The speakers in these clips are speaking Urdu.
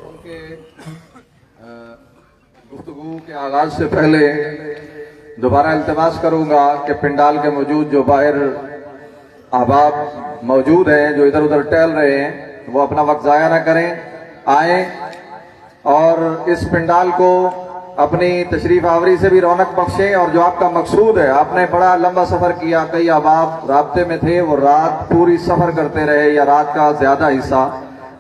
ان کے گفتگو کے آغاز سے پہلے دوبارہ التماس کروں گا کہ پنڈال کے موجود جو باہر احباب موجود ہیں جو ادھر ادھر ٹہل رہے ہیں وہ اپنا وقت ضائع نہ کریں، آئیں اور اس پنڈال کو اپنی تشریف آوری سے بھی رونق بخشیں، اور جو آپ کا مقصود ہے، آپ نے بڑا لمبا سفر کیا، کئی احباب رابطے میں تھے، وہ رات پوری سفر کرتے رہے یا رات کا زیادہ حصہ،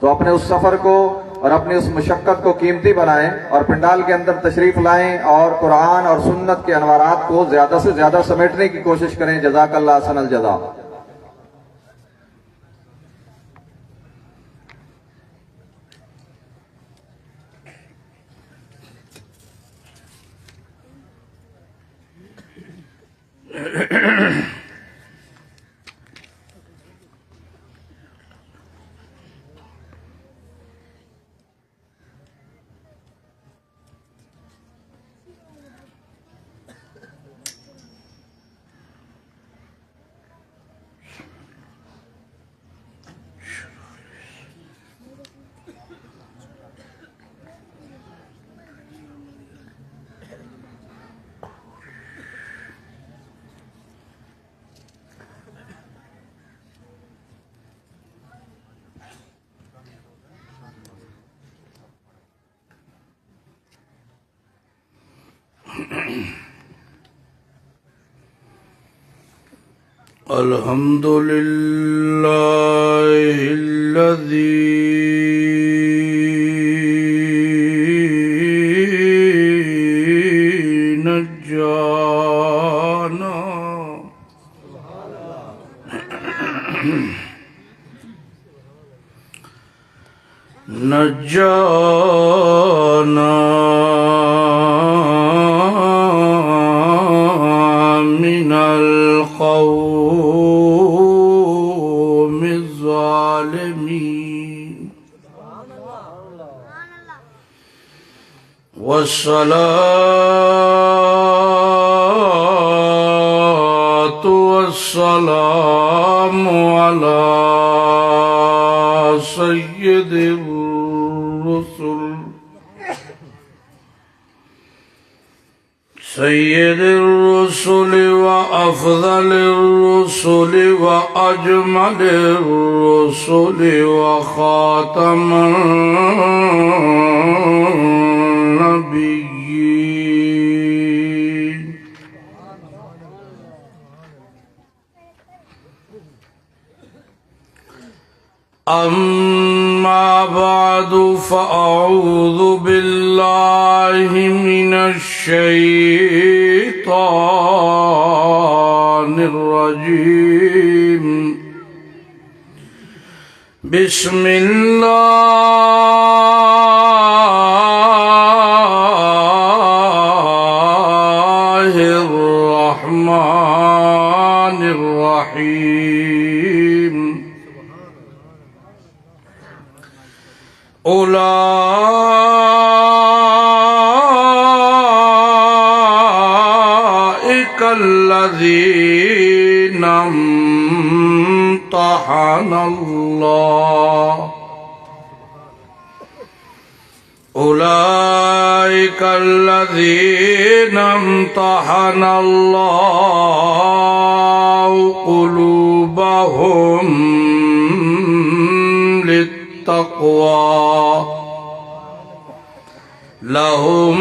تو اپنے اس سفر کو اور اپنی اس مشقت کو قیمتی بنائیں اور پنڈال کے اندر تشریف لائیں اور قرآن اور سنت کے انوارات کو زیادہ سے زیادہ سمیٹنے کی کوشش کریں۔ جزاک اللہ احسن الجزا۔ الحمد لله الذي نجانا من القوم الظالمين، والصلاة والسلام على سيد الرسل وأفضل الرسل وأجمل الرسل وخاتم النبيين، أما بعد فأعوذ بالله من الشيطان الرجيم، بسم الله الرحمن الرحيم، أولئك الذين امتحن الله أولئك الذين امتحن الله قلوبهم للتقوى، لهم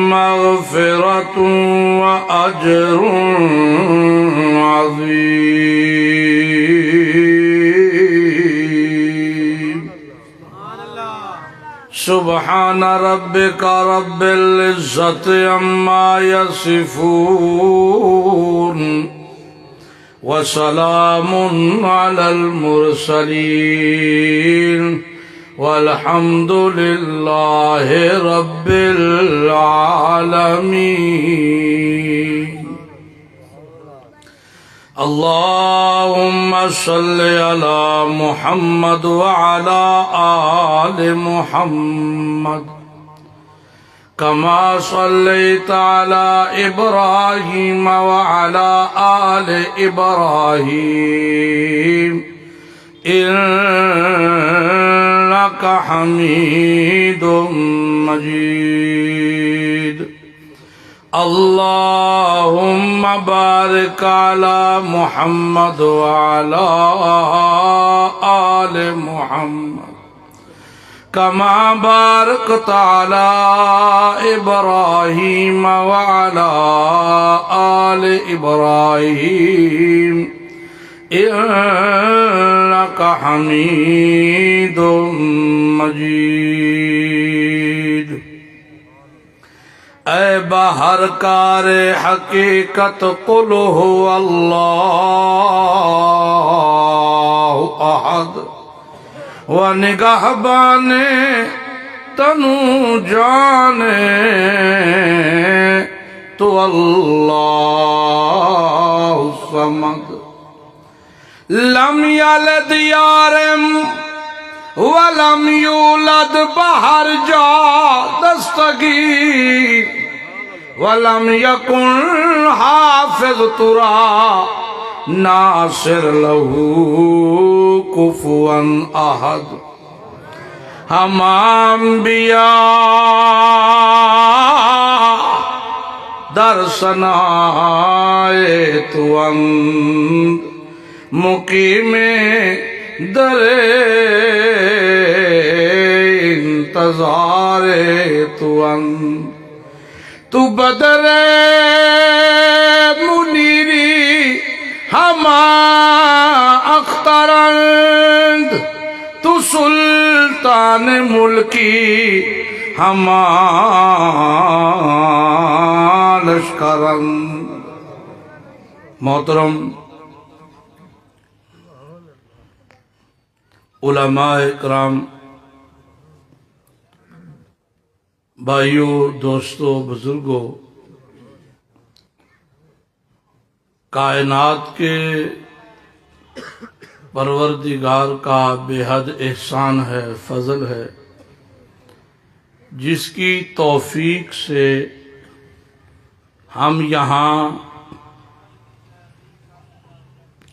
مغفرة وأجر عظيم۔ سبحان ربك رب العزة عما يصفون، وسلام على المرسلين، والحمد لله رب العالمين۔ اللهم صل على محمد وعلى آل محمد، كما صليت على إبراهيم وعلى آل إبراهيم إنك حميد مجيد اللهم بارك على محمد وعلى آل محمد كما باركت على إبراهيم وعلى آل إبراهيم إنك حميد مجيد اے باہر کار حقیقت قل هو اللہ احد و نگہبان تنو جانے تو اللہ الصمد لم یلد یارم ولم یولد بہر جا دستگیر ولم یکن حافظ ترا ناصر لہو کفوا احد ہم انبیاء در ثنائے تو اند مقیم در انتظار تو اند تو بدر منیری ہما اخترند تو سلطان ملکی ہما لشکرند محترم علماء اکرام، بھائیوں، دوستوں، بزرگوں، کائنات کے پروردگار کا بے حد احسان ہے، فضل ہے، جس کی توفیق سے ہم یہاں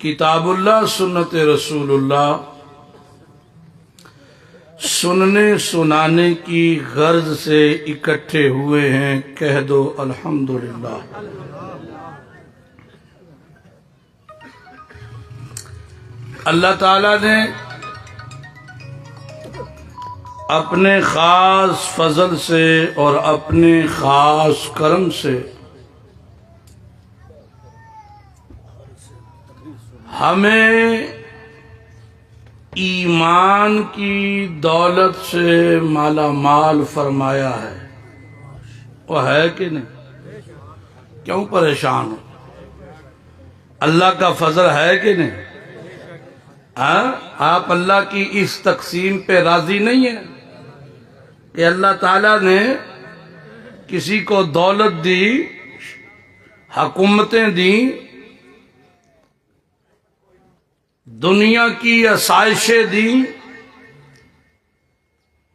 کتاب اللہ سنت رسول اللہ سننے سنانے کی غرض سے اکٹھے ہوئے ہیں۔ کہہ دو الحمدللہ۔ اللہ تعالیٰ نے اپنے خاص فضل سے اور اپنے خاص کرم سے ہمیں ایمان کی دولت سے مالا مال فرمایا ہے۔ وہ ہے کہ نہیں؟ کیوں پریشان ہو؟ اللہ کا فضل ہے کہ نہیں؟ آپ اللہ کی اس تقسیم پہ راضی نہیں ہیں کہ اللہ تعالیٰ نے کسی کو دولت دی، حکومتیں دیں، دنیا کی آسائشیں دی،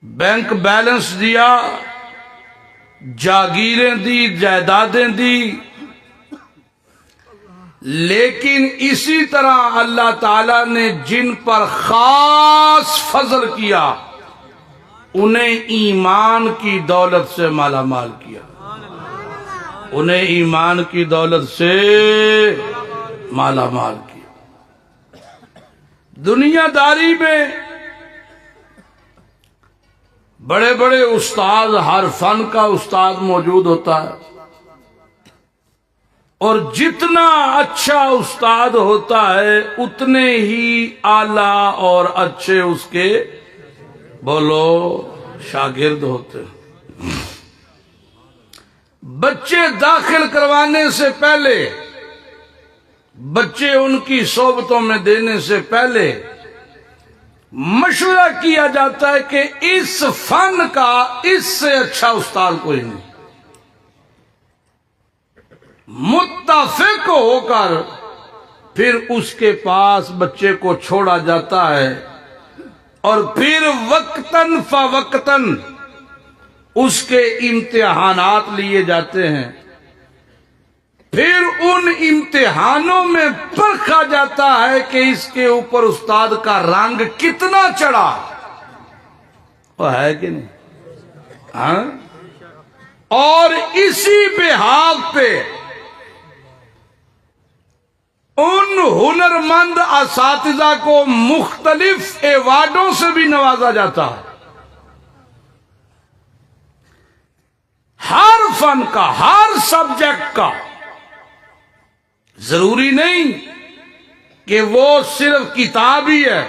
بینک بیلنس دیا، جاگیریں دی، جائیدادیں دی، لیکن اسی طرح اللہ تعالیٰ نے جن پر خاص فضل کیا انہیں ایمان کی دولت سے مالا مال کیا، انہیں ایمان کی دولت سے مالا مال کیا۔ دنیا داری میں بڑے بڑے استاد، ہر فن کا استاد موجود ہوتا ہے، اور جتنا اچھا استاد ہوتا ہے اتنے ہی اعلیٰ اور اچھے اس کے بولو شاگرد ہوتے ہیں۔ بچے داخل کروانے سے پہلے، بچے ان کی صحبتوں میں دینے سے پہلے مشورہ کیا جاتا ہے کہ اس فن کا اس سے اچھا استاد کوئی نہیں۔ متفق ہو کر پھر اس کے پاس بچے کو چھوڑا جاتا ہے، اور پھر وقتاً فوقتاً اس کے امتحانات لیے جاتے ہیں۔ پھر ان امتحانوں میں پرکھا جاتا ہے کہ اس کے اوپر استاد کا رنگ کتنا چڑھا، وہ ہے کہ نہیں؟ ہاں؟ اور اسی بحاغ پہ ان ہنرمند اساتذہ کو مختلف ایوارڈوں سے بھی نوازا جاتا ہے، ہر فن کا، ہر سبجیکٹ کا۔ ضروری نہیں کہ وہ صرف کتاب ہی ہے،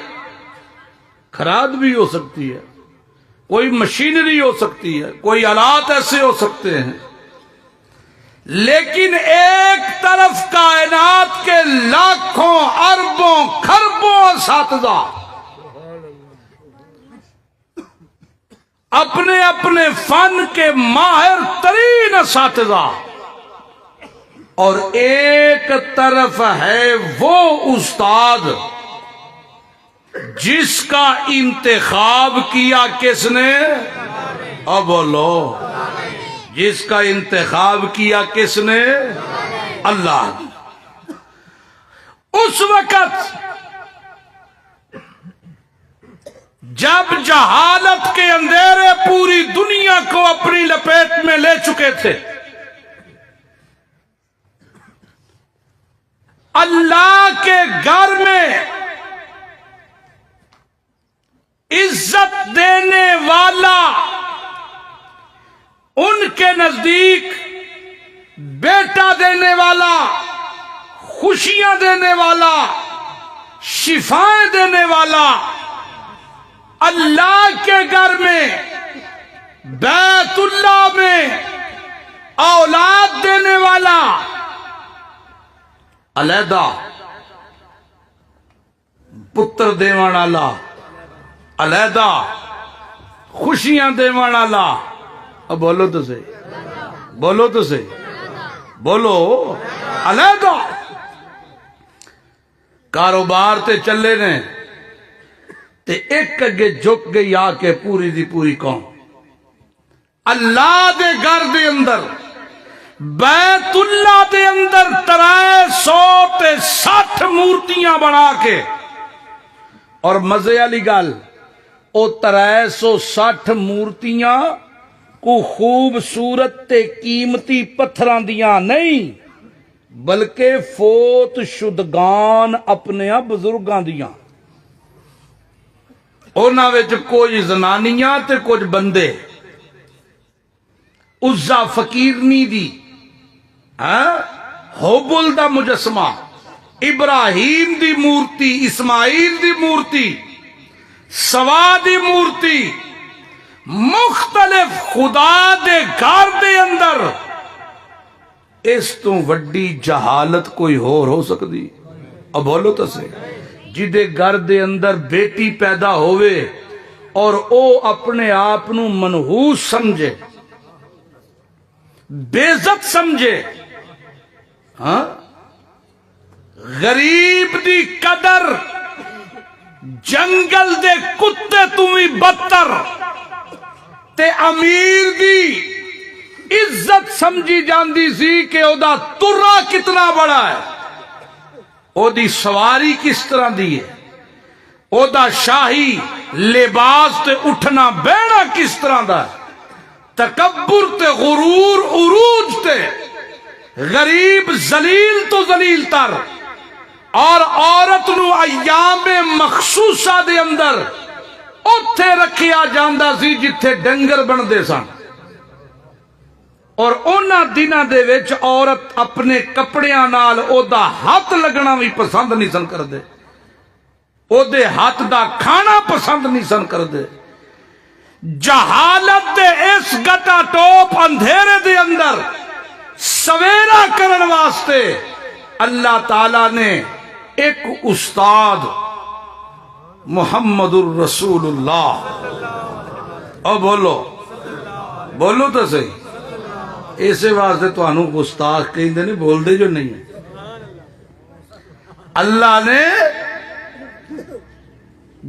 خراد بھی ہو سکتی ہے، کوئی مشینری ہو سکتی ہے، کوئی آلات ایسے ہو سکتے ہیں، لیکن ایک طرف کائنات کے لاکھوں اربوں کھربوں اساتذہ اپنے اپنے فن کے ماہر ترین اساتذہ، اور ایک طرف ہے وہ استاد جس کا انتخاب کیا کس نے؟ اب بولو، جس کا انتخاب کیا کس نے؟ اللہ نے۔ اس وقت جب جہالت کے اندھیرے پوری دنیا کو اپنی لپیٹ میں لے چکے تھے، اللہ کے گھر میں عزت دینے والا، ان کے نزدیک بیٹا دینے والا، خوشیاں دینے والا، شفائیں دینے والا، اللہ کے گھر میں بیت اللہ میں اولاد دینے والا علیحدہ، پتر دیوان والا علیحدہ، خوشیاں دیوان والا، اب بولو تو صحیح، بولو تو صحیح، بولو، علیحدہ۔ کاروبار تے چلے نے تے ایک اگے جھک گئی آ کے پوری دی پوری قوم، اللہ دے گھر دے اندر، بیت اللہ دے اندر 360 مورتیاں بنا کے، اور مزے والی گل، او 360 مورتیاں کو خوبصورت تے قیمتی پتھراں دیاں نہیں، بلکہ فوت شدگان اپنے بزرگاں دیاں، انہاں وچ کوئی زنانیاں تے کچھ بندے، عزا فقیرنی دی، حبل دا مجسمہ، ابراہیم دی مورتی، اسماعیل دی مورتی، سوا دی مورتی، مختلف خدا دے گھر دے اندر، اس تو وڈی جہالت کوئی ہو سکتی؟ اب بولو تو صحیح، جدے گھر دے اندر بیٹی پیدا ہوئے اور او اپنے آپ نو منحوس سمجھے، بے عزت سمجھے، ہاں، غریب دی قدر جنگل دے کتے تو بھی بدتر، تے امیر دی عزت سمجھی جاندی سی کہ او دا ترا کتنا بڑا ہے، او دی سواری کس طرح دی ہے، او دا شاہی لباس تے اٹھنا بیٹھنا کس طرح دا ہے، تکبر تے غرور عروج تے، غریب ذلیل تو ذلیل تر، اور عورت نو ایام مخصوصہ دے اندر اتھے رکھیا جاندہ سی جتھے ڈنگر بندے سن، اور اونا دنہ دے وچ عورت اپنے کپڑیاں نال او دا ہاتھ لگنا بھی پسند نہیں سن کر دے، او دے ہاتھ دا کھانا پسند نہیں سن کر دے۔ جہالت دے اس گٹا ٹوپ اندھیرے دے اندر سویرا کرن واسطے اللہ تعالیٰ نے ایک استاد محمد الرسول اللہ، اور بولو، بولو تو صحیح، اسے واسطے تو انہوں گستاخ کہیں دے نہیں بول دے جو نہیں ہے، اللہ نے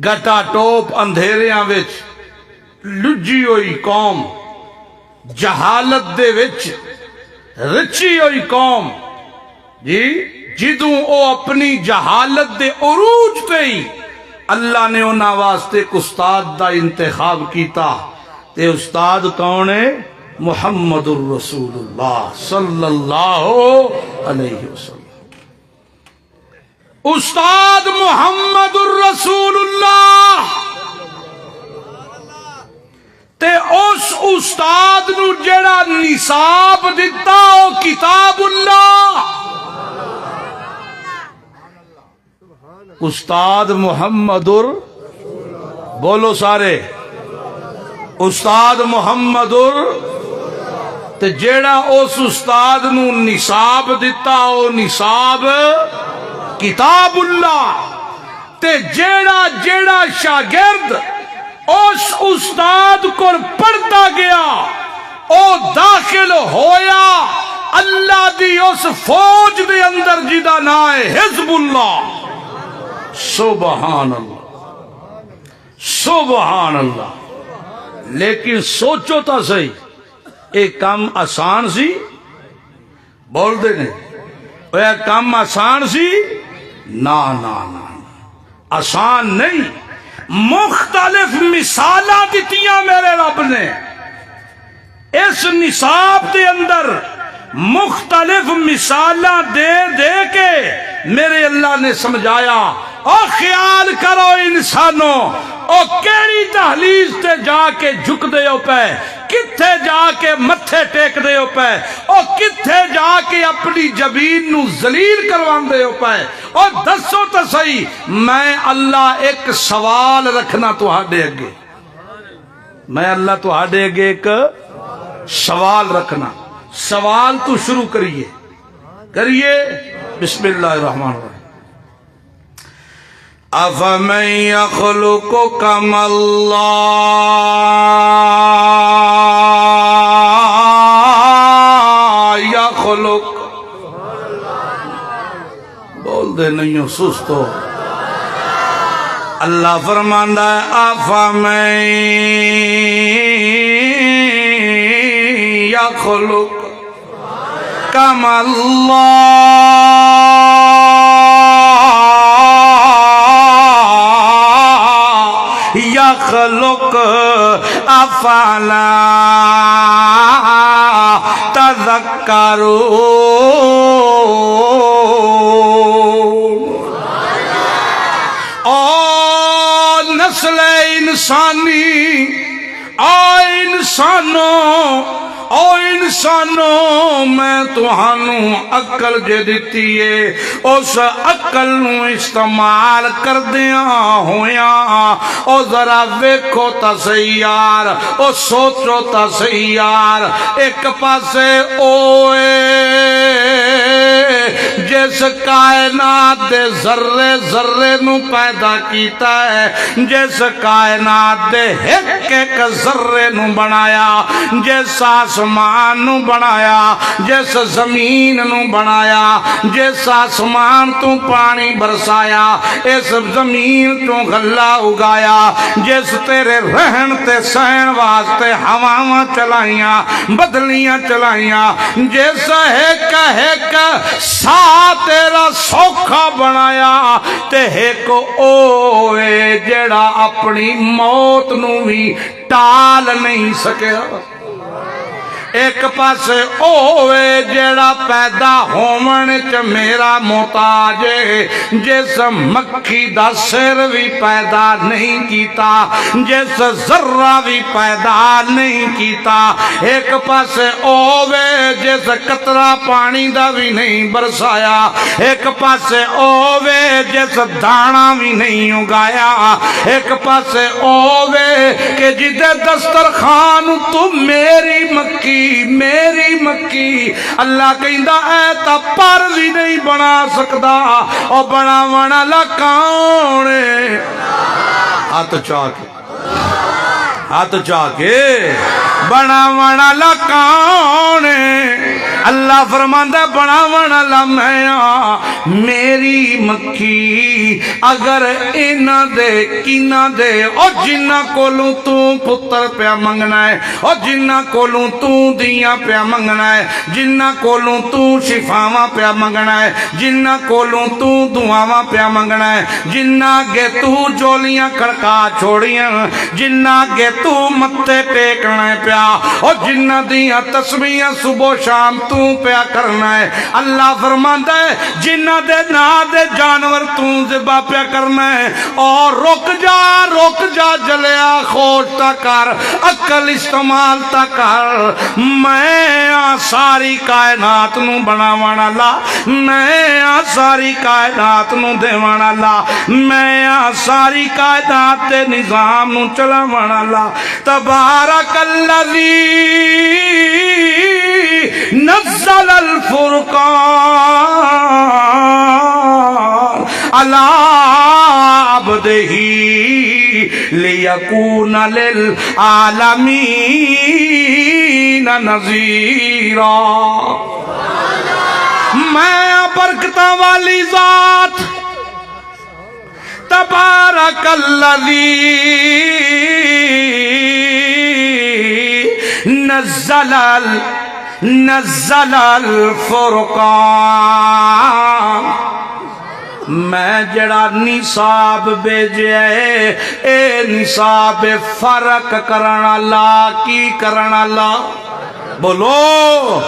گٹا ٹوپ اندھیریاں وچ لجی ہوئی قوم، جہالت دے وچ رچی ہوئی قوم، جی جدوں او اپنی جہالت دے عروج تے ہی اللہ نے انہاں واسطے ایک استاد دا انتخاب کیتا، تے استاد کون ہے؟ محمد الرسول اللہ صلی اللہ علیہ وسلم۔ استاد محمد الرسول اللہ تے اس استاد نو جڑا نصاب دتا او کتاب اللہ۔ استاد محمد بولو سارے، استاد محمد تے جیڑا اس استاد نو نصاب دتا او نصاب کتاب اللہ، تے جیڑا جیڑا شاگرد اس استاد کو پڑھتا گیا او داخل ہویا اللہ دی اس فوج دے اندر جدا نام ہے حزب اللہ۔ سبحان اللہ سبحان اللہ۔ لیکن سوچو تا صحیح، ایک کام آسان سی؟ بول دے نہیں اے کام آسان سی؟ نا نا نا آسان نہیں۔ مختلف مثالاں دتیاں میرے رب نے اس نصاب دے اندر، مختلف مثالاں دے دے کے میرے اللہ نے سمجھایا۔ او خیال کرو انسانوں، او کیڑی دہلیز تے جا کے جھک دے ہو پے، کتھے جا کے متھے ٹیک دے ہو پے، او کتھے جا کے اپنی جبین نو ذلیل کروان دے ہو پے۔ او دسو تو صحیح، میں اللہ ایک سوال رکھنا تہاڈے اگے، میں اللہ تہاڈے اگے ایک سوال رکھنا۔ سوال تو شروع کریے کریے، بسم اللہ الرحمن الرحیم۔ افمن یخلق کما اللہ یخلق، بول دے نہیں ہو سستو۔ اللہ فرماندا ہے افمن یخلق کما اللہ یخلق افلا تذکرون۔ او نسل انسانی، او انسانوں میں تہانوں عقل جے دتی ہے، اس عقل نو استعمال کردیاں ہویاں او ذرا ویکھو تا صحیح یار، او سوچو تا صحیح یار۔ ایک پاسے اوے جس کائنات دے ذرے ذرے نو پیدا کیتا ہے، جس کائنات دے ایک ایک ذرے نو بنایا، جس آسمان نو بنایا، جس زمین نو بنایا، جس آسمان تو پانی برسایا، اس زمین تو غلہ اگایا، جس تیرے رہن تے سہن واسطے ہواواں چلائیاں، بدلیاں چلائیاں، جس ایک ایک سا تیرا سوکھا بنایا، تے ایک اوے جڑا اپنی موت نو بھی ٹال نہیں سکیا۔ ایک پاس اوے جڑا پیدا ہومن چ میرا محتاج ہے، جس مکھی دا سر بھی پیدا نہیں کیتا، جس ذرہ بھی پیدا نہیں کیتا۔ ایک پاس اوے جس قطرہ پانی دا بھی نہیں برسایا، ایک پاس اوے جس دانا بھی نہیں اگایا، ایک پاس اوے کہ جدے دسترخوان تو میری مکی اللہ کہندا اے تا پر بھی نہیں بنا سکدا، او بناون والا کون ہے؟ ہاتھ چاہ کے بناون والا کون ہے؟ اللہ فرماندا بناون والا میں ہاں۔ میری مکھی اگر انہاں دے کیناں دے او جنہاں کولوں تو پتر پیا منگنا ہے، او جنہاں کولوں تو دیاں پیا منگنا ہے، جنہاں کولوں تو شفاواں پیا منگنا ہے، جنہاں کولوں تو دعاواں پیا منگنا ہے، جنہاں اگے تو جولیاں کھڑکا چھوڑیاں، جنہاں اگے تو متے ٹیکنا ہے پیا، او جنہاں دیاں تسبیحاں صبح شام تو پیا کرنا ہے۔ اللہ فرماندا ہے جنہاں دے نا دے جانور تو ذبح پیا کرنا ہے، اور رک جا جلیا خوش تا کر، عقل استعمال تا کر۔ میں ساری کائنات نو بناون والا، میں ساری کائنات نو دیون والا، میں ساری کائنات دے نظام نو چلاون والا۔ تبارک الذی نزل الفرقان علی عبدہ لیکون للعالمین نذیرا۔ میں برکتاں والی ذات تبارک الذی نزل الفرقان، میں جڑا نصاب بھیجیا ہے اے نصاب فرق کرن والا، کی کرن والا بولو،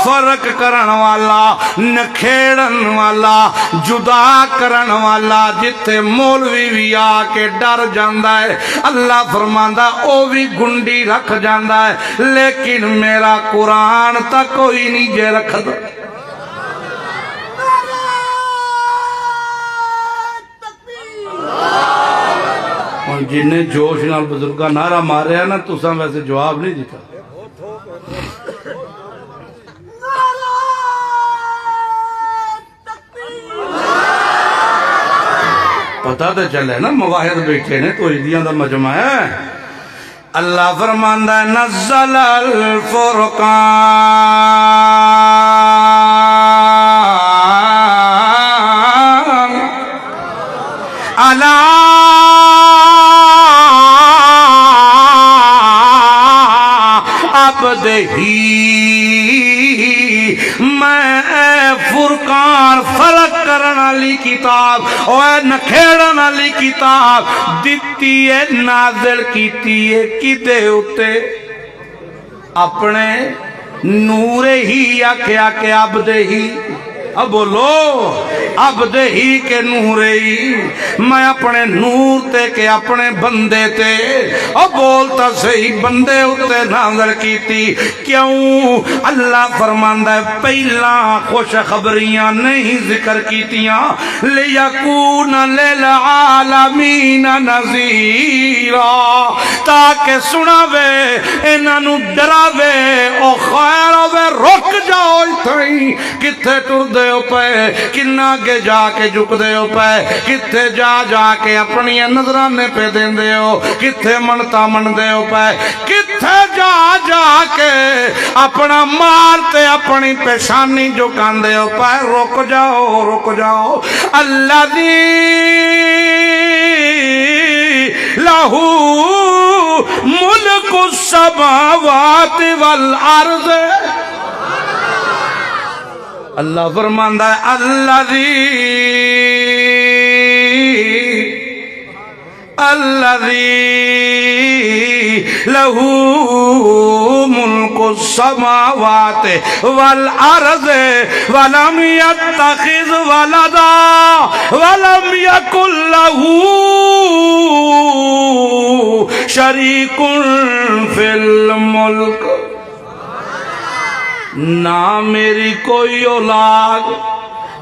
فرق کرن والا، نکھیڑن والا، جدا کرن والا، جتے مولوی بھی آ کے ڈر جاندا ہے اللہ فرماندا او بھی گنڈی رکھ جاندا ہے، لیکن میرا قرآن تا کوئی نہیں جے رکھدا۔ جن نے جوش نال بزرگاں نعرہ ماریا نا تساں ویسے جواب نہیں دیتا۔ پتہ تو چلے نا مواہد بیٹھے نے تو عیدیاں دا مجمع ہے۔ اللہ فرماندا ہے نزل الفرقان علی عبدہ، میں فرقان فرق کرن والی کتاب اور نکھیڑن والی کتاب دتی ہے، نازل کیتی ہے کدے اتے؟ اپنے نور ہی آکھیا کہ عبدہ ہی، اب بولو عبدہ ہی کے نور ہی، میں اپنے نور تے کہ اپنے بندے تے، اب بولتا صحیح بندے اتے نازل کیتی۔ کیوں؟ اللہ فرماندا ہے پہلا خوش خبریاں نہیں ذکر کیتیاں، لیکون للعالمین نذیرا، تاکہ سناوے انہاں ڈراوے، او خیر ہوے رک جاؤ اتھیں، کتھے ٹر دے ہو پے، کنا کے جا کے جھک دے ہو پے، کتھے جا کے اپنی نظرانے پہ دین دے ہو، کتھے منتا من دے ہو پے، کتھے جا کے اپنا مارتے اپنی پیشانی جھکان دے ہو پے۔ رک جاؤ الذی لہ ملک السماوات والارض، اللہ فرماندا ہے الذی لہ ملک السماوات والارض ولم یتخذ ولدا ولم یکن لہ شریک فی الملک، نہ میری کوئی اولاد،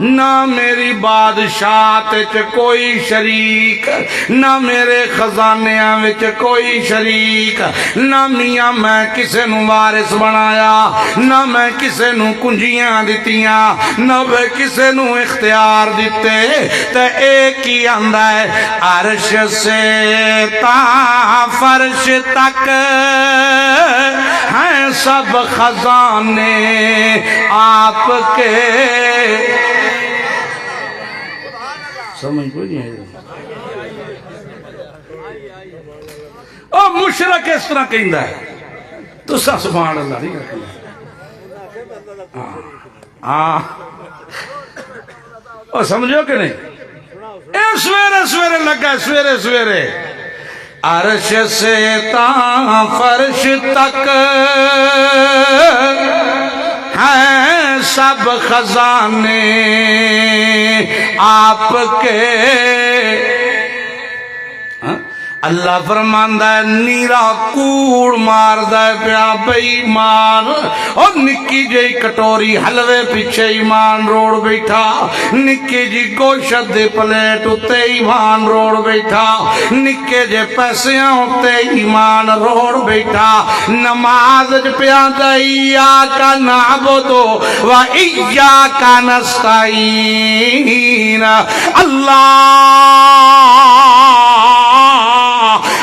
نہ میری بادشاہت وچ کوئی شریک، نہ میرے خزانیاں وچ کوئی شریک، نہ میاں میں کسے نو وارث بنایا، نہ میں کسے نو کنجیاں دتیاں، نہ میں کسے نو اختیار دیتے، تے ایک ہی آندا ہے عرش سے تا فرش تک سب خزانے آپ کے. سمجھ کوئی نہیں ہے. او مشرک اس طرح کہندا ہے تو سبحان اللہ نہیں کہندا. ہاں او سمجھو کہ نہیں. اے سویرے سویرے لگا سویرے سویرے عرش سے تا فرش تک ہیں سب خزانے آپ کے. اللہ فرماندا ہے نیرا کوڑ ماردا ہے پیا بے ایمان. اور نکی جی کٹوری حلوے پیچھے ایمان روڑ بیٹھا. نکی جی گوشت دے پلیٹ اتے ایمان روڑ بیٹھا. نکے جے پیسیاں اتے ایمان روڑ بیٹھا. نماز پیا ایاک نعبد و ایاک نستعین. اللہ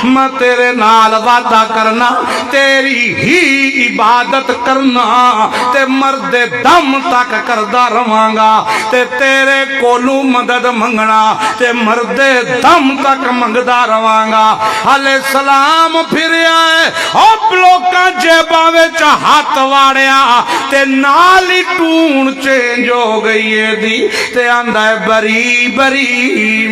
میں تیرے نال وعدہ کرنا تیری ہی عبادت کرنا تے مرد دم تک کردا رہاں تے تیرے کولوں مدد منگنا تے مرد دم تک منگدا رہاں. علیہ السلام پھریا ہے او لوکاں جیباں وچ ہاتھ واڑیا تے نال ہی ٹون چینج ہو گئی ہے دی تے آندا ہے بری بری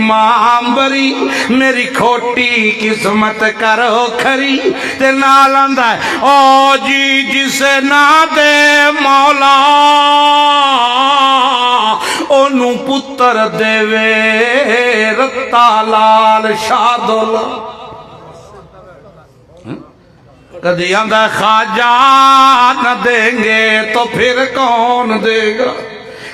ماں بری میری کھوٹی قسمت کرو کھری. تے نال آندا ہے او جی جسے نہ دے مولا اونوں پتر دے وے رتا لال شادولا. کدی آندا ہے خواجہ نہ دیں گے تو پھر کون دے گا.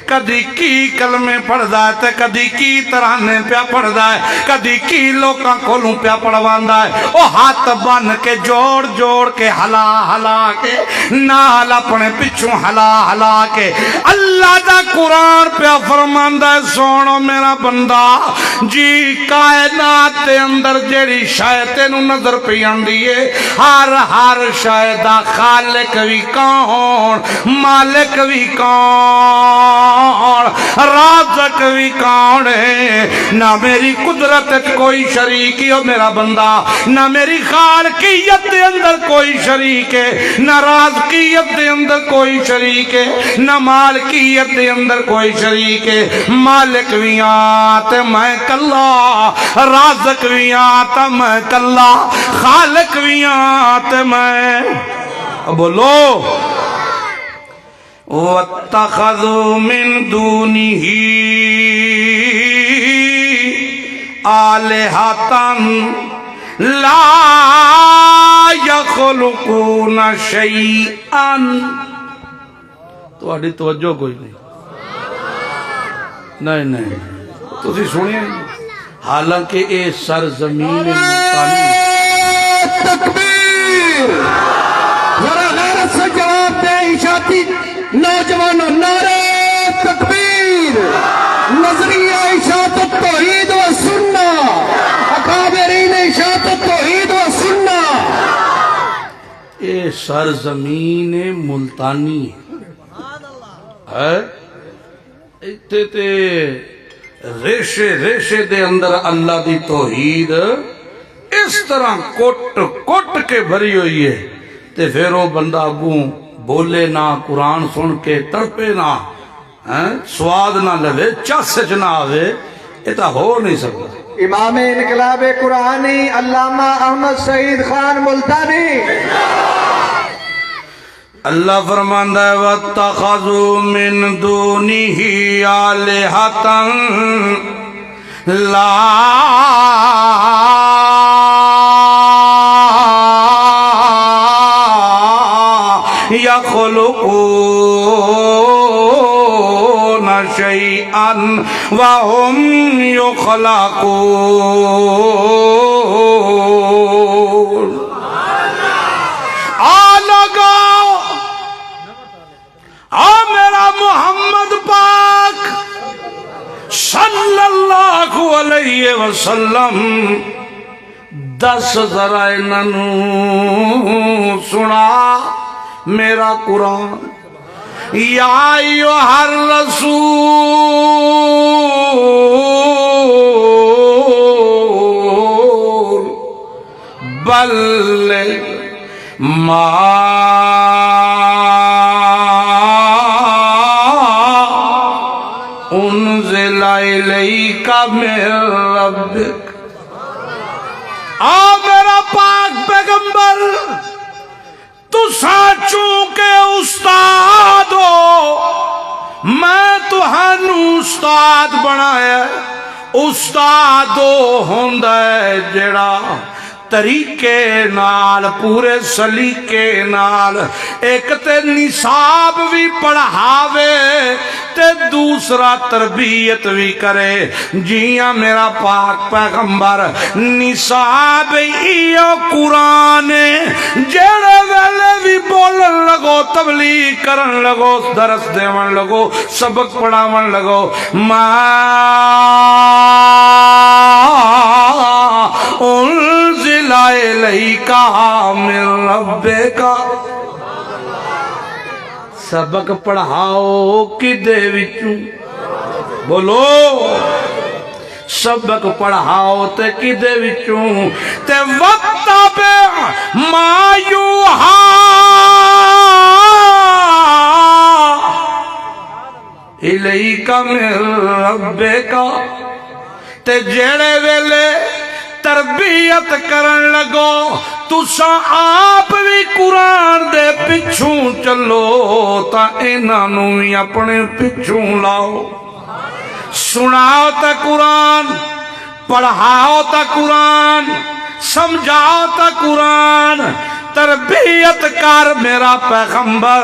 کدی کی کلمے پڑھدا ہے تے کدی کی ترانے پیا پڑھدا ہے کدی کی لوکاں کولوں پیا پڑھواندا ہے. او ہاتھ بن کے جوڑ جوڑ کے ہلا ہلا کے نال اپنے پچھوں ہلا ہلا کے اللہ دا قرآن پیا فرماندا ہے سونو میرا بندہ جی کائنات دے اندر جیڑی شے تینوں نظر پئی آندی ہے ہر ہر شے دا خالق وی کون مالک وی کون رازق بھی کون ہے. نہ میری قدرت کوئی شریک ہو میرا بندہ نہ میری خالقیت دے اندر کوئی شریک ہے نہ رازقیت دے اندر کوئی شریک ہے نہ مالکیت دے اندر کوئی شریک ہے. مالک بھی آت میں کلا رازق بھی آت میں کلا خالق بھی آت میں. بولو وَاتَّخَذُوا مِن دُونِهِ آلِهَةً لَا يَخْلُقُونَ شَيْئًا. تہاڈی توجہ کوئی نہیں نہیں تسی سنیا حالانکہ اے سرزمین ملتانی. تکبیر ذرا غیرت سے جواب دے اشاعتی نوجوانوں نعرے تکبیر. نظریہ اشاعت توحید و سنہ اکابرین اشاعت توحید و سنہ. اے سرزمین ملتانی ہے ایتھے تے ریشے ریشے دے اندر اللہ دی توحید اس طرح کٹ کٹ کے بھری ہوئی ہے تے پھر وہ بندہ اگوں بولے نہ قرآن سن کے تڑپے نہ سواد نہ لے چس چ نہ آوے یہ تو ہو نہیں سکتا. امام انقلاب قرآنی علامہ احمد سعید خان ملتانی. اللہ فرماندا ہے وَاتَّخَذُوا مِن دُونِهِ آلِهَةً لَا يَخْلُقُونَ شَيْئًا وَهُمْ يُخْلَقُونَ. میرا محمد پاک صلی اللہ علیہ وسلم دس ذرا انہوں سنا میرا قرآن یا ایھا الرسول بلغ ما انزل الیک من ربک۔ میرا پاک پیغمبر تسا چونکہ استاد ہو، میں تہانوں استاد بنایا۔ استاد ہوندا ہے جڑا طریقے نال پورے سلیقے نال ایک تے نصاب بھی پڑھاوے تے دوسرا تربیت بھی کرے۔ جیاں میرا پاک پیغمبر نصاب ایو قرآن جڑے ویلے بھی بولن لگو، تبلیغ کرن لگو، درس دیون لگو، سبق پڑھاون لگو، انزل الیک من ربک۔ سبق پڑھاؤ کدے وچوں؟ بولو، سبق پڑھاؤ تے کدے وچوں؟ تے واتبع ما یوحی الیک من ربک۔ تے جڑے ویلے تربیت کرن لگو تساں آپ بھی قرآن دے پچھوں چلو تا انہاں نوں وی اپنے پچھوں لاؤ۔ سناؤ تا قرآن، پڑھاؤ تا قرآن، سمجھاؤ تا قرآن، تربیت کر میرا پیغمبر۔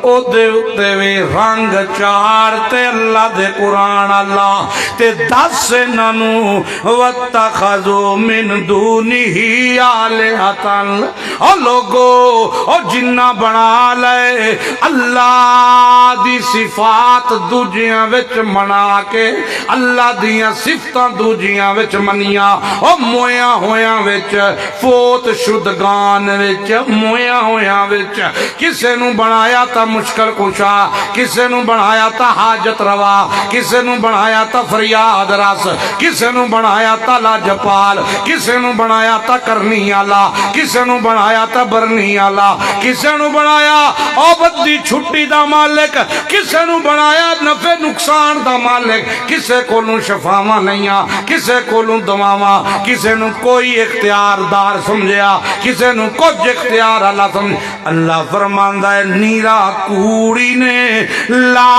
او دے اتے وی رنگ چار تے اللہ دے قرآن اللہ تے دس نانو واتخذوا من دونہ آلہۃ۔ او لوگو او جنہ بنا لے اللہ دی صفات دوجیاں وچ منا کے، اللہ دیاں صفتاں دوجیاں وچ منیاں، او مویاں ہویاں وچ، فوت شدگان وچ، مویاں ہویاں وچ۔ کسے نو بنایا تا مشکل کشا، کسے نو بنایا تا حاجت روا، کسے نو بنایا تا فریاد رس، کسے نو بنایا تا لاجپال، کسے نو بنایا تا کرنی آلا، کسے نو بنایا تا برنی آلا، کسے نو بنایا او بدی چھٹی دا مالک، کسے نو بنایا نفع نقصان دا مالک، کسے کولوں شفاواں نہیں آ، کسے کولوں دواواں، کسے نو کوئی اختیار دار سمجھیا، کسے نو کچھ اختیار اللہ سمجھ۔ اللہ فرماندا ہے نیرا کوڑی نے لا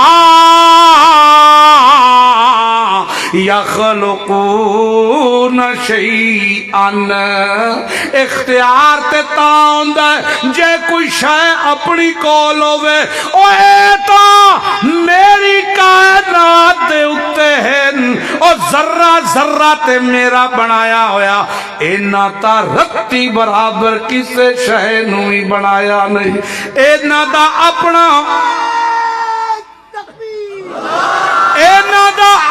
یخلقون شیئا۔ اختیار تے تاں ہوندا ہے جے کوئی شے اپنی کول ہوے، او اے تاں میری کائنات دے اُتے ہے، او ذرہ ذرہ تے میرا بنایا ہویا، اینا تا رتی برابر کسے شے نو ہی بنایا نہیں۔ اینا دا اپنا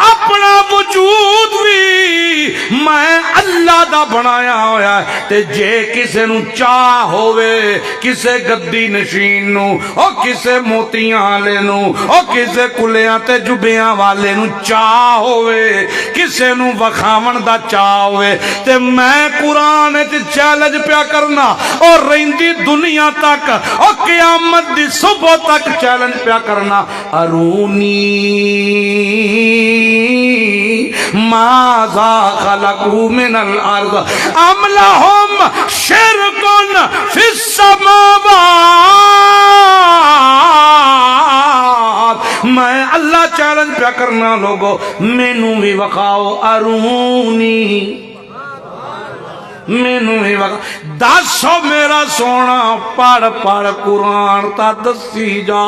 اپنا وجود بھی میں اللہ دا بنایا ہویا ہے۔ تے جے کسے نو چاہ ہوئے، کسے گدی نشین نو، او کسے موتیاں والے نو، او کسے کلیاں تے جبیاں والے نو چاہ ہوئے، کسے نو وکھاون دا چاہ ہوئے، تے میں قرآن تے چیلنج پیا کرنا اور رہندی دنیا تک اور قیامت دی صبح تک چیلنج پیا کرنا، ارونی ماذا خلقوا من الارض ام لهم شرک فی السماوات۔ میں اللہ چیلنج پیا کرنا لوگو، مینوں بھی وکھاؤ، ارونی مینوں ہی وقت دسو میرا سونا، پڑھ پڑھ قرآن تا دسی جا۔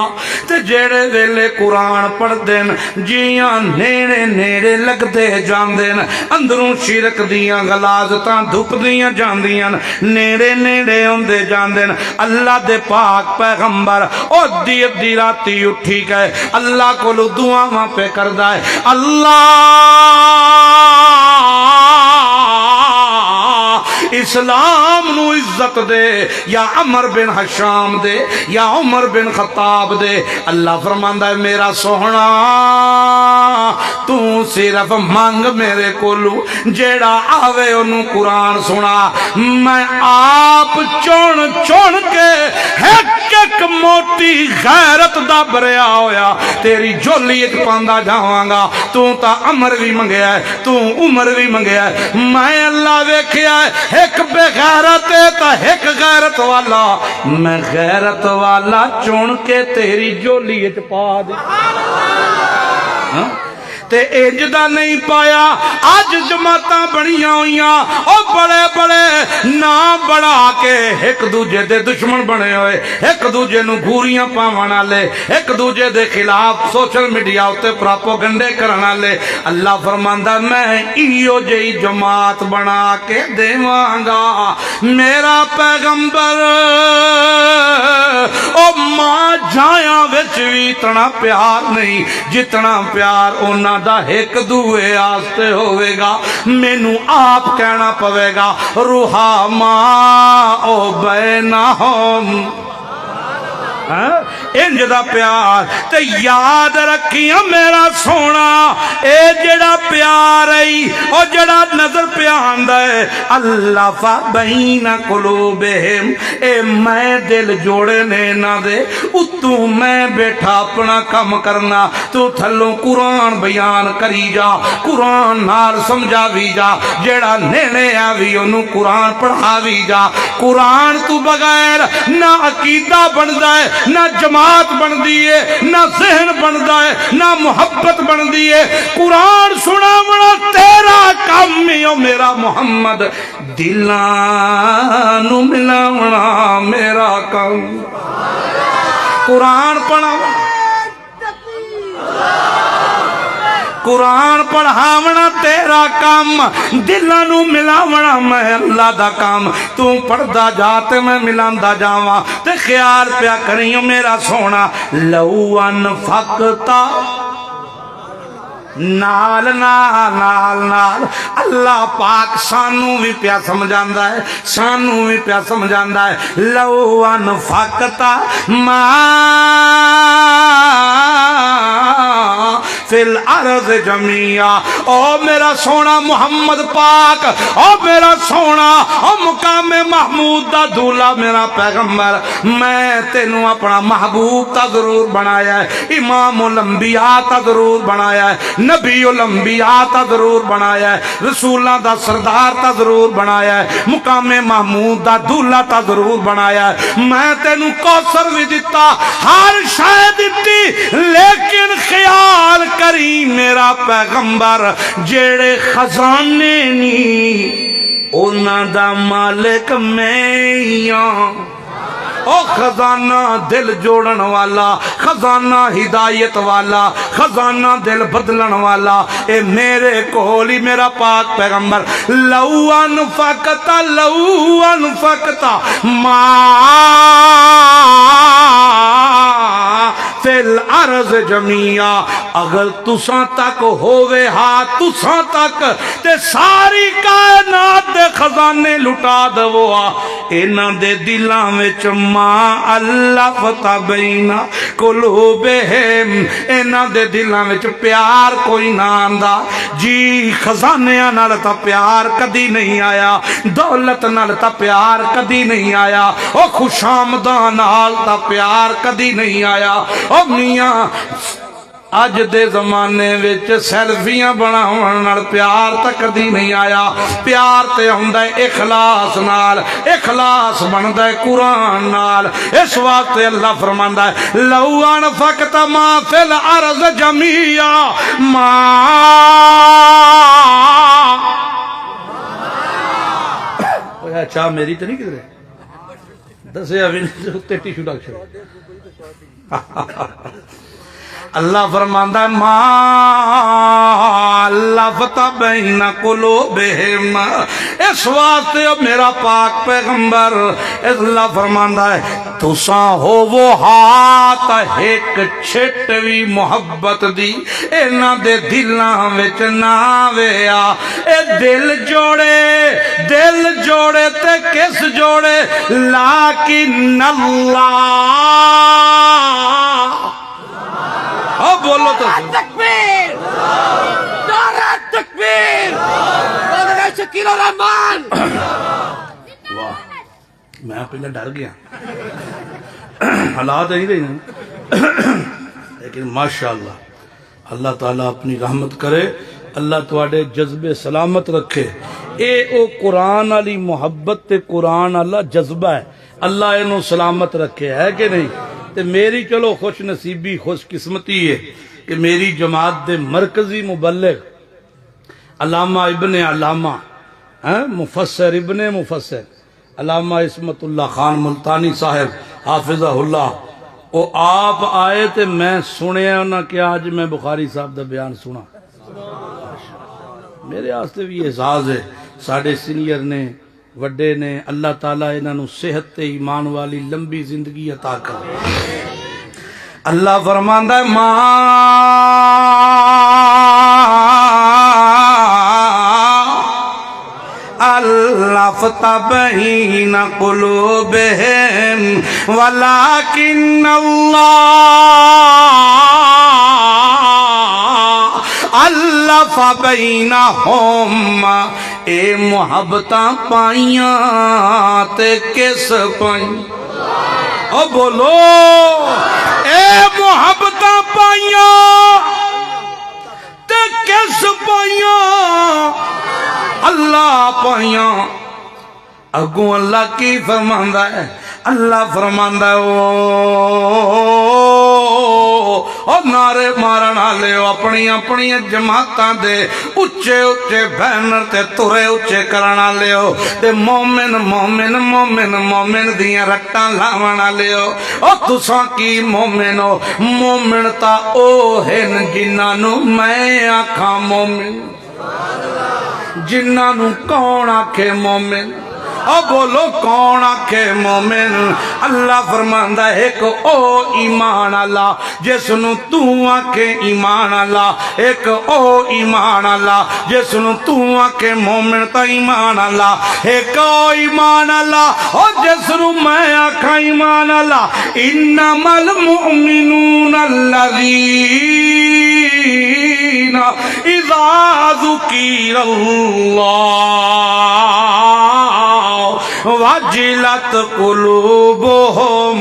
تے جیڑے ویلے قرآن پڑھ دین جیاں نیڑے نیڑے لگ دے جاندین، اندروں شرک دیاں غلاظتاں دھپ دیاں جاندیاں، نیڑے نیڑے ہوندے جاندین۔ اللہ دے پاک پیغمبر او دی راتی اٹھی گئے، اللہ کو دعاواں پہ کردا ہے، اللہ اسلام نو عزت دے یا عمر بن حشام دے یا عمر بن خطاب دے۔ اللہ فرماندا ہے میرا سوہنا تو صرف مانگ میرے کولو، جیڑا آوے انہوں قرآن سنا، میں آپ چون چون کے ایک موٹی غیرت دا بریا ہویا تیری جولی ایک پاندہ جاواں گا۔ تو تا عمر بھی منگیا ہے، تو عمر بھی منگیا ہے، میں اللہ ویکھیا ہے ایک بے غیرت ہے تا ایک غیرت والا، میں غیرت والا چون کے تیری جولی ایک پا دے۔ تے انجدہ نہیں پایا، آج جماعتاں بڑیاں ہوئیاں او بڑے بڑے نام بڑھا کے ایک دوجے دے دشمن بنے ہوئے، ایک دوجے نو گھوریاں پاوانا لے، ایک دوجے دے خلاف سوشل میڈیا ہوتے پراپوگنڈے کرنا لے۔ اللہ فرماندہ میں ایو جئی جماعت بنا کے دیواں میرا پیغمبر او ماں جایاں وچ بھی اتنا پیار نہیں جتنا پیار انہاں دا ایک دوے آستے ہوئے گا۔ مینو آپ کہنا پوے گا رحماء او بینہم، انج دا پیار۔ تے یاد رکھیاں میرا سونا اے جڑا پیار ہے او جڑا نظر پہ آندا ہے اللہ فا بین قلوبہم، اے میں دل جوڑنے نہ دے اتو میں بیٹھا اپنا کم کرنا، تو تھلوں قرآن بیان کری جا، قرآن نال سمجھا بھی جا، جڑا نینے آوی انہوں قرآن پڑھا بھی جا۔ قرآن تو بغیر نہ عقیدہ بندا ہے، نہ جماعت بن دیئے، نہ ذہن بن دائے، نہ محبت بن دیئے۔ قرآن سنا منا تیرا کام میں میرا محمد، دلانو ملاونا میرا کام۔ قرآن پڑھا، قرآن پڑھاونا تیرا کام، دلانو ملاونا میں اللہ دا کام۔ تو پڑھدا جاتے میں ملاندا جاواں تے خیال پیا کریوں میرا سونا لو انفقتا نال نال نال نال اللہ پاک سانو بھی پیا سمجھاندا ہے، سانو بھی پیا سمجھاندا ہے لو انفقتا ما فی الارض جميعا، او میرا سونا محمد پاک، او میرا سونا او مقام محمود دا دولا میرا پیغمبر، میں تینوں اپنا محبوب تا ضرور بنایا ہے، امام الانبیاء تا ضرور بنایا ہے، نبی الانبیاء تا ضرور بنایا ہے، رسولہ دا سردار تا ضرور بنایا ہے، مقام محمود دا دولا تا ضرور بنایا ہے۔ میں تینوں کوثر بھی دیتا، ہر شاید دیتی، لیکن خیال کری میرا پیغمبر جیڑے خزانے نی اونا دا مالک میں او خزانہ دل جوڑن والا، خزانہ ہدایت والا، خزانہ دل بدلن والا اے میرے کولی میرا پاک پیغمبر لو انفقتا ما فی الارض جميعا، اگر تساں تک ہووے ہاں تساں تک تے ساری کائنات دے خزانے لٹا دوا، انہاں دے دلاں وچ ما اللہ فتح بینا قلوبہم، انہاں دے دلاں وچ پیار کوئی نہ آندا جی، خزانیاں نال تا پیار کدی نہیں آیا، دولت نال تا پیار کدی نہیں آیا، او خوشامداں نال تا پیار کدی نہیں آیا۔ او میاں اج دے زمانے وچ سیلفیاں بناون نال پیار تک کدی نہیں آیا، پیار تے ہوندا ہے اخلاص نال، اخلاص بندا ہے قرآن نال۔ اس واسطے اللہ فرماندا ہے لو انفقت ما فی الارض جميعا ما اچھا میری تو نہیں کدھر دسے ابھی ٹیشو ڈاک اللہ فرماندا ہے ما لفت بین قلوبہم، اس واسطے او میرا پاک پیغمبر اللہ فرماندا ہے تساں ہو وہ ہاتھ ایک چھٹوی محبت دی انہاں دے دلاں وچ نہ ویا، اے دل جوڑے تے کس جوڑے لیکن اللہ، اب بولو تو تکبیر، نعرہ تکبیر، مولانا شکیل الرحمان۔ واہ، میں پہلے ڈر گیا، حالات نہیں رہی نا، لیکن ماشاءاللہ اللہ تعالیٰ اپنی رحمت کرے، اللہ تواڈے جذبے سلامت رکھے۔ اے او قرآن والی محبت تے قرآن والا جذبہ ہے، اللہ انہوں سلامت رکھے، ہے کہ نہیں؟ تے میری چلو خوش نصیبی خوش قسمتی ہے کہ میری جماعت دے مرکزی مبلغ علامہ ابن علامہ مفسر ابن مفسر علامہ عصمت اللہ خان ملتانی صاحب حافظہ اللہ، وہ آپ آئے تے میں سنیا نہ کہ آج میں بخاری صاحب دا بیان سنا، میرے آستے بھی احساس ہے ساڑھے سینئر نے وڈے نے، اللہ تعالیٰ انہاں نو صحت تے ایمان والی لمبی زندگی عطا کر۔ اللہ فرماندا ہے ما الفت بین قلوبہم ولکن اللہ الف بینہم، اے محبتاں پائیاں تے کس پائیں، او بولو اے محبتاں پائیاں تے کس پائیاں، اللہ پائیاں۔ اگوں اللہ کی فرماندا ہے، اللہ فرماندا ہے او نعرے مارن والے اپنی اپنی جماعتاں دے اچے اچے بینر تے ترے اچے کرن والے تے مومن مومن مومن مومن دیاں رٹاں لاون والے او تساں کی مومن ہو؟ مومن تا او ہن جنہاں نو میں آکھاں مومن، جنہاں نو کون آکھے مومن؟ او بولو کون آکھے مومن؟ اللہ فرماندا ہے ایک او ایمان اللہ جس نو تو آکھے ایمان اللہ، ایک او ایمان اللہ جس نو تو آکھے مومن تا ایمان اللہ، ایک او ایمان اللہ او جس نو میں آکھاں ایمان اللہ۔ انما المؤمنون الذین اذا ذکر اللہ وجلت قلوبہم،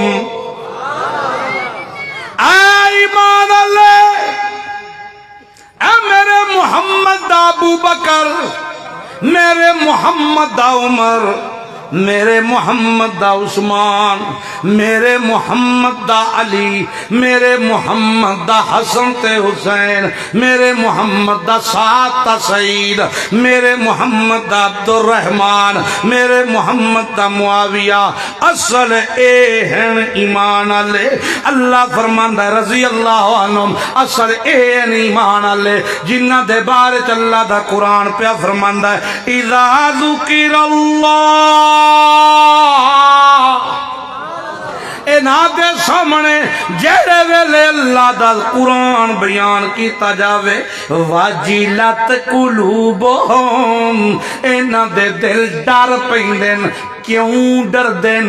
اے ایمان اللہ، اے میرے محمد دا ابو بکر، میرے محمد دا عمر، میرے محمد دا عثمان، میرے محمد دا علی، میرے محمد دا حسن تے حسین، میرے محمد دا سعد تا سعید، میرے محمد دا عبد الرحمن، میرے محمد دا معاویہ، اصل اے ہیں ایمان والے۔ اللہ فرماندا ہے رضی اللہ عنہم، اصل اے ہیں ایمان والے جنہ دے بارے چ اللہ دا قرآن پیا فرماندا ہے اذا ذکر اللہ، انہاں دے سامنے جڑے ویلے اللہ دا قرآن بیان کیتا جاوے واجلت قلوبہم، انہاں دے دل ڈر پیندن۔ کیوں ڈر دین؟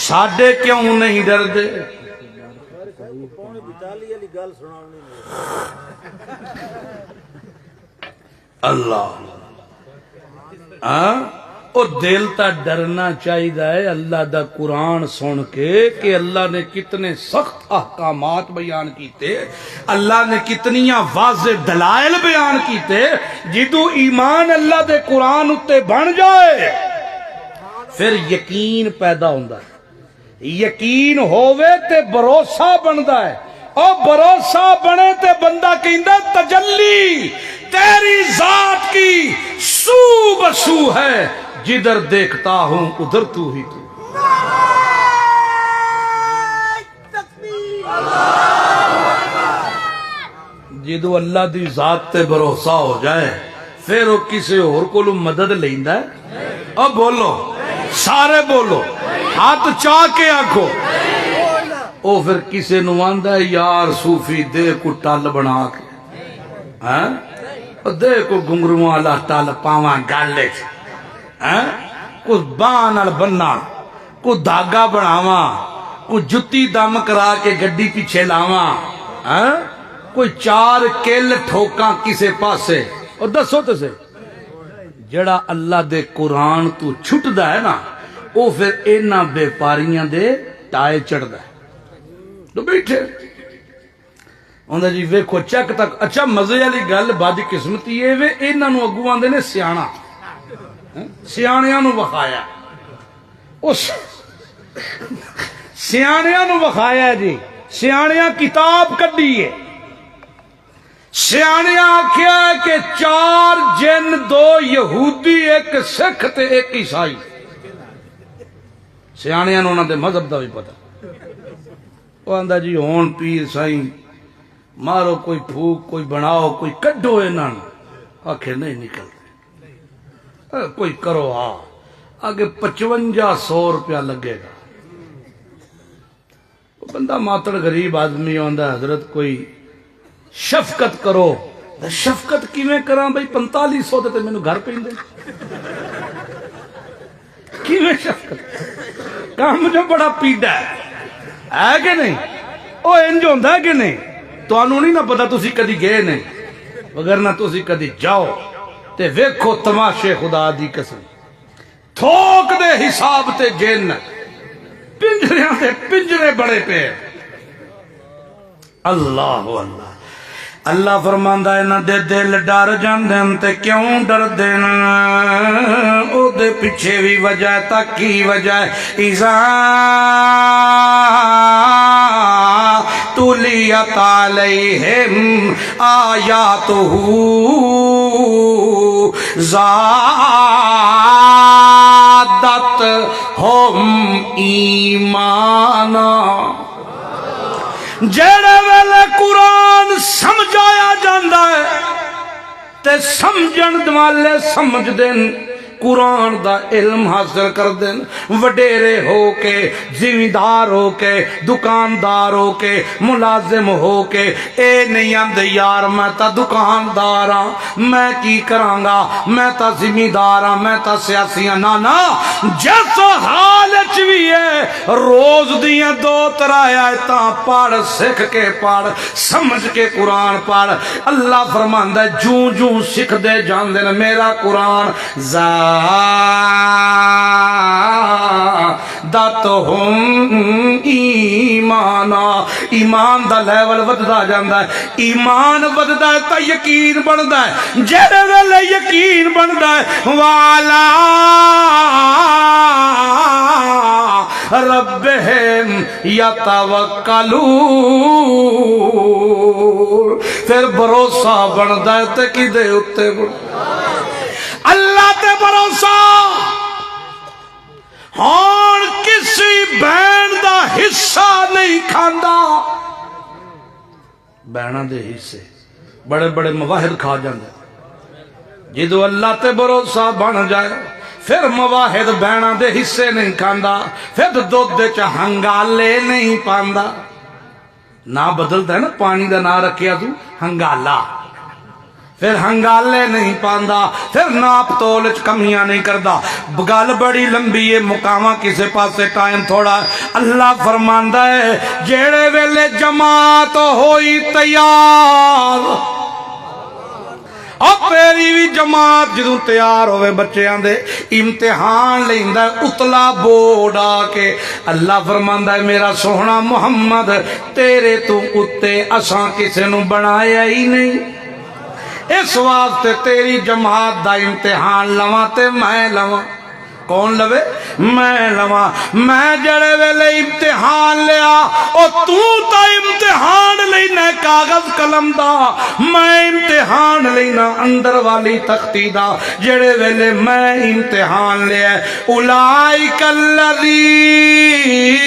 ساڈے کیوں نہیں ڈر دے؟ اللہ او دل تا ڈرنا چاہیے اللہ دا قرآن سن کے کہ اللہ نے کتنے سخت احکامات بیان کیتے، اللہ نے کتنیاں واضح دلائل بیان کیتے۔ جدو ایمان اللہ دے قرآن اتے بن جائے پھر یقین پیدا ہوندا ہے، یقین ہووے تے بھروسہ بندا ہے، اور بھروسہ بنے تے بندہ کہندا تجلی تیری ذات کی سو بسو ہے، جدھر دیکھتا ہوں ادھر تو ہی تو۔ جدو اللہ دی ذات تے بھروسہ ہو جائے پھر وہ کسی اور کو مدد لیندا ہے؟ اب بولو سارے بولو ہاتھ چاہ کے آکھو او پھر کسی نو آندا ہے یار صوفی دے کو ٹل بنا کے ہاں دے کو گنگرو والا ٹل پاواں گالے کو باں نال بننا کو دھاگا بناواں کو جتی دم کرا کے گڈی پیچھے لاواں کوئی چار کل ٹھوکاں کسے پاسے اور دسو تے سے جڑا اللہ دے قرآن تو چھٹدا ہے نا او پھر اینا بیپاریاں دے ٹائے چڑھدا ہے تو بیٹھے اوندا جی ویکھو چک تک اچھا مزے والی گل بد قسمتی ہے وے انہاں نو اگوں آندے نے سیاںا سیاںیاں نو وکھایا اس سیاںیاں نو وکھایا جی سیاںیاں کتاب کڈی ہے سیاںیاں آکھیا ہے کہ 4 جن 2 یہودی 1 سکھ تے 1 عیسائی سیاںیاں نو انہاں دے مذہب دا بھی پتہ وہ آندا جی ہون پیر سائیں مارو کوئی پھوک کوئی بناؤ کوئی کڈو انہاں نو آکھے نہیں نکلتے کوئی کرو ہاں آگے 5500 روپیہ لگے گا بندہ ماتڑ غریب آدمی آندا حضرت کوئی شفقت کرو شفقت کیویں کراں بھئی 4500 تے مینوں گھر پیندے کیویں شفقت کام جو بڑا پیڑا ہے کہ نہیں او انج ہوندا ہے کہ نہیں تانوں نہیں نہ پتہ تسی کدی گئے نہیں وگرنہ تسی کدی جاؤ تے ویکھو تماشے خدا دی قسم تھوک دے حساب تے جن پنجریاں تے پنجرے بڑے پہ اللہ اللہ اللہ فرماندا ہے نہ دے دل ڈر جاندے تے کیوں ڈر دین او دے پیچھے بھی وجہ تا کی وجہ اذا تولیت علیہم آیاتہ زادت ہم ایمانا جڑے ویلے قرآن سمجھایا جاندہ ہے تے سمجھن والے سمجھ دین قرآن دا علم حاصل کر دین وڈیرے ہو کے زمیندار ہو کے دکاندار ہو کے ملازم ہو کے اے نہیں آندے یار میں تا دکاندار ہاں میں کی کراں گا میں تا زمیندار ہاں میں تا سیاسی ہاں نا جس حال وچ بھی ہے روز دیاں 2-3 آیتاں پڑھ سکھ کے پڑھ سمجھ کے قرآن پڑھ اللہ فرماندا ہے جوں جوں سکھ دے جاندے نے میرا قرآن داتہم ایمانا ایمان دا لیول وددا جاندا ہے ایمان وددا ہے تا یقین بندا ہے جڑے ویلے یقین بندا ہے والا ربہم یتوکلون پھر بھروسہ بندا ہے تے کدے اتے اللہ تے بھروسہ ہون کسی بہن دا حصہ نہیں کھاندا بہناں دے حصے بڑے بڑے مواہد کھا جاندے جدو اللہ تے بھروسہ بن جائے پھر مواہد بہناں دے حصے نہیں کھاندا پھر دودھ چ ہنگالے نہیں پاندا نہ بدلتا ہے نا پانی دا نہ رکھیا تو ہنگالا پھر ہنگالے نہیں پاندا پھر ناپ تول وچ کمیاں نہیں کردا گل بڑی لمبی ہے مقامہ کسے پاسے ٹائم تھوڑا اللہ فرماندا ہے جیڑے ویلے جماعت ہوئی تیار اب میری بھی جماعت جدوں تیار ہوئے بچیاں دے امتحان لیندا اتلا بورڈ آ کے اللہ فرماندا ہے میرا سوہنا محمد تیرے تو اتے اساں کسے نو بنایا ہی نہیں اس واسطے تیری جماعت دا امتحان لواں تے میں لواں کون لوے میں لواں میں جڑے ویلے امتحان لیا او تو تا امتحان لینا کاغذ قلم دا میں امتحان لینا اندر والی تختی دا جڑے ویلے میں امتحان لیا اولائک الذین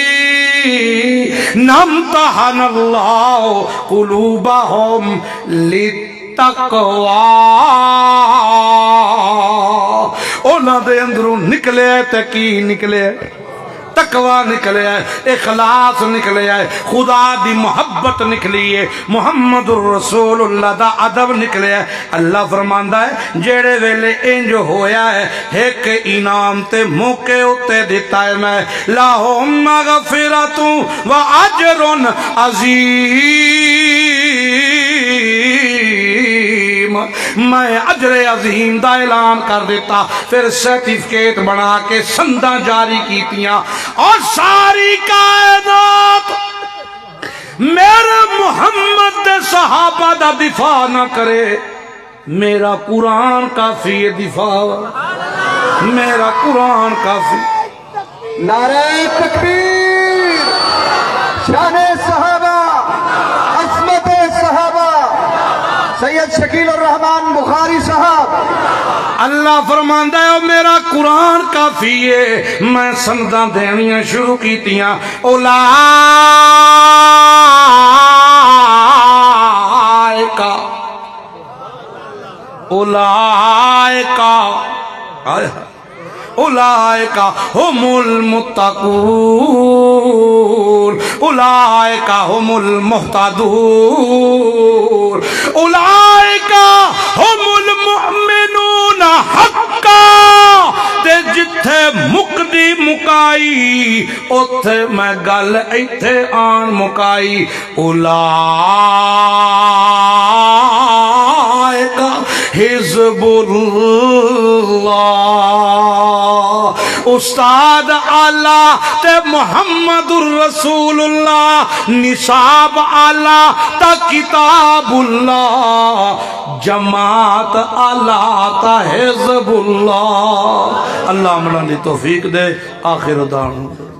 نمتحن اللہ قلوبہم للتقوی انہاں دے اندروں نکلے تے کی نکلے تقوی نکلے ہے اخلاص نکلے ہے خدا دی محبت نکلی ہے محمد الرسول اللہ دا ادب نکلے ہے اللہ فرماندا ہے جیڑے ویلے انج ہویا ہے ایک انعام تے موقع اتے دیتا ہے میں لہم مغفرۃ و اجر عظیم میں اجر عظیم دا اعلان کر دیتا پھر سرٹیفکیٹ بنا کے سنداں جاری کیتیاں اور ساری کائنات میرے محمد دے صحابہ دا دفاع نہ کرے میرا قرآن کافی ہے دفاع میرا قرآن کافی نعرہ تکبیر شان صحابہ عظمت صحابہ سید شکیل الرحمان بخاری صاحب اللہ فرماندا ہے میرا قرآن کافی ہے میں سنداں دینیاں شروع کیتیاں اولئک هم المتقون اولئک هم المهتدون اولئک هم المؤمنون حقا تے جتھے مکدی مکائی اوتھے میں گل ایتھے آن مکائی اولئک حزب اللہ استاد اعلیٰ تے محمد الرسول اللہ نصاب اعلیٰ تا کتاب اللہ جماعت اعلیٰ تا حزب اللہ اللہ ملان دی توفیق دے آخر دعوانا